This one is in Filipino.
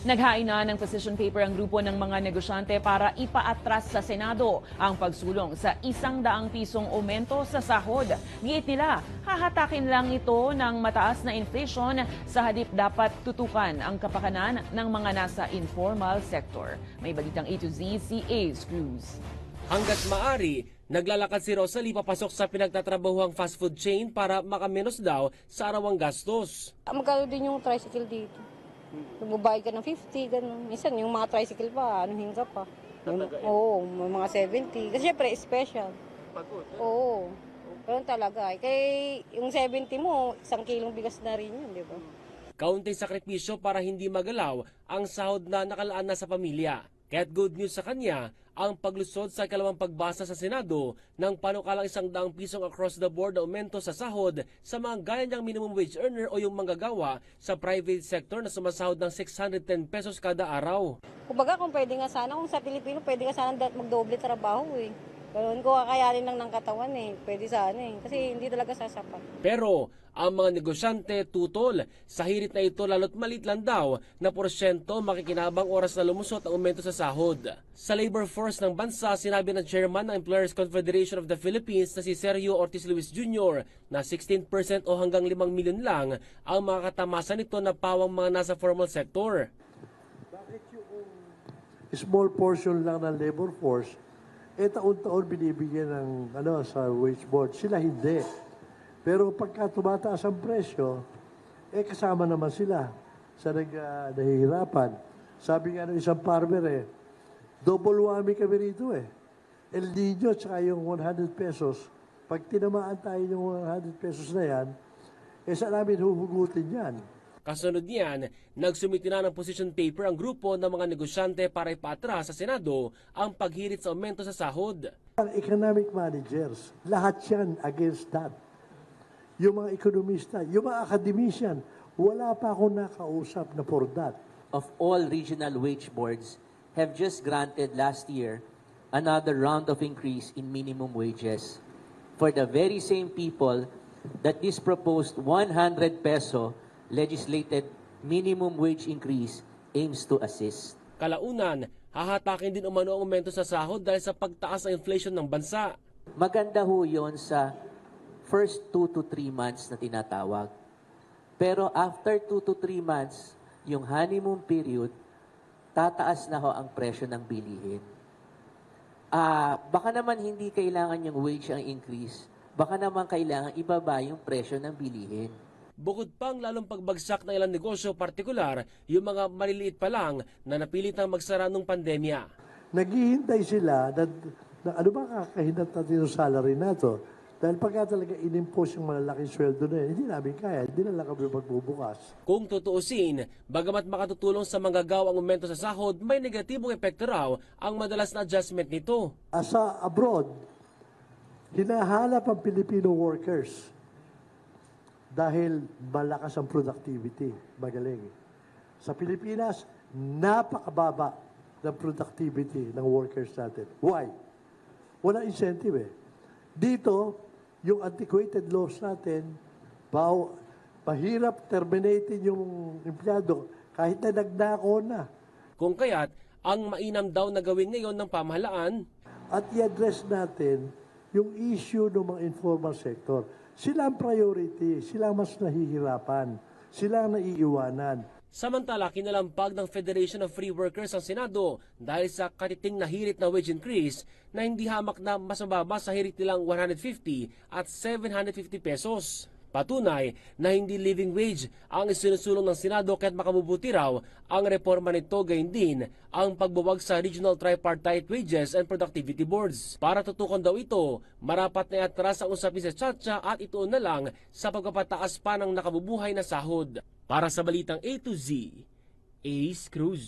Naghain na ng position paper ang grupo ng mga negosyante para ipaatras sa Senado ang pagsulong sa 100 pisong aumento sa sahod. Giit nila, hahatakin lang ito ng mataas na inflation sa halip dapat tutukan ang kapakanan ng mga nasa informal sector. May balitang A to Z si Ace Cruz. Hanggat maaari, naglalakad si Rosalie papasok sa pinagtatrabahuang fast food chain para makamenos daw sa arawang gastos. Magkano din yung tricycle dito? Magbabayad ka ng 50, ganun. Minsan yung mga tricycle pa, anuhin ka pa. Oo, mga 70. Kasi syempre, special. Pagod? Oo. Ganun talaga. Kaya yung 70 mo, 1 kilong bigas na rin yun, di ba? Kaunting sakripisyo para hindi magalaw ang sahod na nakalaan na sa pamilya. Kaya't good news sa kanya ang paglusod sa ikalawang pagbasa sa Senado ng panukalang 100 pisong across the board na aumento sa sahod sa mga gaya niyang minimum wage earner o yung manggagawa sa private sector na sumasahod ng 610 pesos kada araw. Kumbaga kung pwede nga sana, kung sa Pilipino, pwede nga sana magdoble trabaho eh. Ganun ko kakayanin lang ng katawan eh. Pwede sana eh. Kasi hindi talaga sasapat. Pero ang mga negosyante tutol sa hirit na ito lalo't maliit lang daw na porsyento makikinabang oras na lumusot ang aumento sa sahod. Sa labor force ng bansa, sinabi ng chairman ng Employers Confederation of the Philippines na si Sergio Ortiz Luis Jr. na 16% o hanggang 5 milyon lang ang mga katamasan nito na pawang mga nasa formal sector. Bakit yung small portion lang ng labor force, taon-taon binibigyan ng sa wage board, sila hindi. Pero pagka tumataas ang presyo, kasama naman sila sa nahihirapan. Sabi nga ng isang farmer double whammy kami rito El Niño tsaka yung 100 pesos, pag tinamaan tayo yung 100 pesos na yan, saan namin huhugutin yan? Kasunod niyan, nagsumiti na ng position paper ang grupo ng mga negosyante para ipaatras sa Senado ang paghirit sa aumento sa sahod. Ang economic managers, lahat yan against that. Yung mga ekonomista, yung mga academician, wala pa ako nakausap na for that. Of all regional wage boards have just granted last year another round of increase in minimum wages for the very same people that this proposed 100 peso legislated minimum wage increase aims to assist. Kalaunan, hahatakin din umano ang aumento sa sahod dahil sa pagtaas ng inflation ng bansa. Maganda ho yun sa first 2 to 3 months na tinatawag. Pero after 2 to 3 months, yung honeymoon period, tataas na ho ang presyo ng bilihin. Baka naman hindi kailangan yung wage ang increase, baka naman kailangan ibaba yung presyo ng bilihin. Bukod pang lalong pagbagsak ng ilang negosyo, partikular yung mga maliliit pa lang na napilit ng magsara nung pandemya. Naghihintay sila na ano ba kakahinat natin yung salary na to? Dahil pagka talaga inimpose yung malalaking sweldo na hindi namin kaya, hindi na lang kami magbubukas. Kung tutuusin, bagamat makatutulong sa manggagawa ang aumento sa sahod, may negatibong epekto raw ang madalas na adjustment nito. Sa abroad, hinahanap ang Filipino workers dahil malakas ang productivity, magaling. Sa Pilipinas, napakababa ng productivity ng workers natin. Why? Wala incentive Dito, yung antiquated laws natin, mahirap terminatin yung empleyado kahit na nagnako na. Kung kaya't, ang mainam daw na gawin ngayon ng pamahalaan at i-address natin yung issue ng mga informal sector. Sila ang priority, sila ang mas nahihirapan, sila ang naiiwanan. Samantala, kinalampag ng Federation of Free Workers ang Senado dahil sa katiting na hirit na wage increase na hindi hamak na mas mababa sa hirit nilang 150 at 750 pesos. Patunay na hindi living wage ang isinusulong ng Senado kaya't makabubuti raw ang reforma nito, gayon din ang pagbuwag sa Regional Tripartite Wages and Productivity Boards. Para tutukan daw ito, marapat na iatras ang usapin sa Tchatcha at ituon na lang sa pagpapataas pa ng nakabubuhay na sahod. Para sa Balitang A to Z, Ace Cruz.